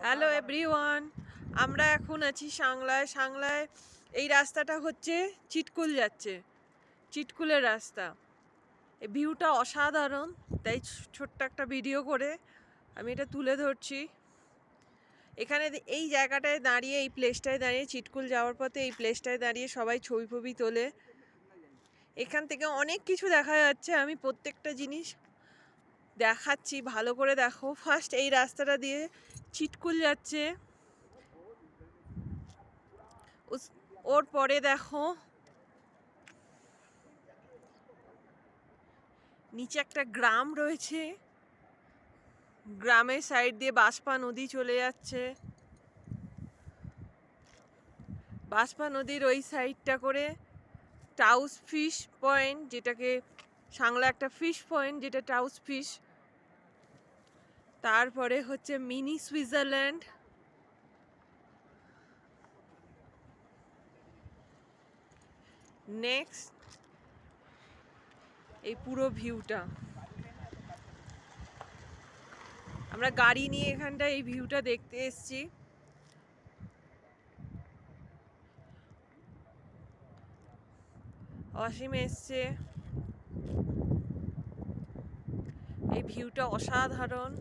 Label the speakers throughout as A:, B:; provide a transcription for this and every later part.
A: Hello everyone, আমরা এখন আছি সাংলায়। সাংলায় এই রাস্তাটা হচ্ছে চিটকুল যাচ্ছে, চিটকুলের রাস্তা। এই ভিউটা অসাধারণ, তাই ছোট্ট একটা ভিডিও করে আমি এটা তুলে ধরছি। এখানে এই জায়গাটায় দাঁড়িয়ে, এই প্লেসটায় দাঁড়িয়ে, চিটকুল যাওয়ার পথে এই প্লেসটায় দাঁড়িয়ে সবাই ছবি ফবি তোলে। এখান থেকে অনেক কিছু দেখা যাচ্ছে, আমি প্রত্যেকটা জিনিস দেখাচ্ছি, ভালো করে দেখো। ফার্স্ট এই রাস্তাটা দিয়ে চিটকুল যাচ্ছে, ওর পরে দেখো নিচে একটা গ্রাম রয়েছে, গ্রামের সাইড দিয়ে বাঁশপা নদী চলে যাচ্ছে। বাঁশপা নদীর ওই সাইডটা করে টাউস ফিশ পয়েন্ট, যেটাকে সাংলা একটা ফিশ পয়েন্ট, যেটা টাউস ফিশ। তারপরে হচ্ছে মিনি সুইজারল্যান্ড। নেক্সট এই পুরো ভিউটা আমরা গাড়ি নিয়ে এখানটা এই ভিউটা দেখতে এসেছি। অসীম এসছে, এই ভিউটা অসাধারণ।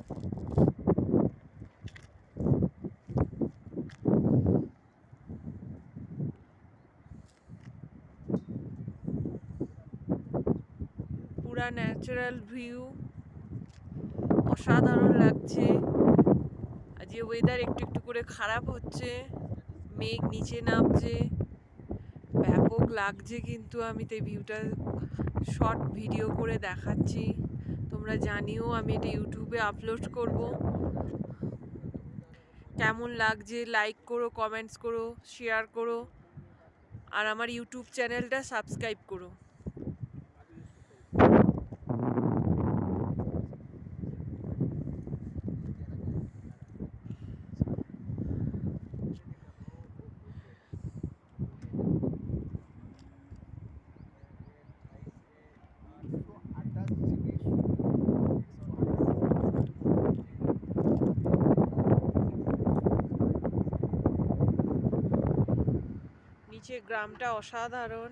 A: পুরা ন্যাচারাল ভিউ, অসাধারণ লাগছে। আজ ওয়েদার একটু একটু করে খারাপ হচ্ছে, মেঘ নিচে নামছে, ব্যাপক লাগছে। কিন্তু আমি তো এই ভিউটা শর্ট ভিডিও করে দেখাচ্ছি, তোমরা জানিও আমি এটা ইউটিউবে আপলোড করব। কেমন লাগছে লাইক করো, কমেন্টস করো, শেয়ার করো, আর আমার ইউটিউব চ্যানেলটা সাবস্ক্রাইব করো। নিচে গ্রামটা অসাধারণ।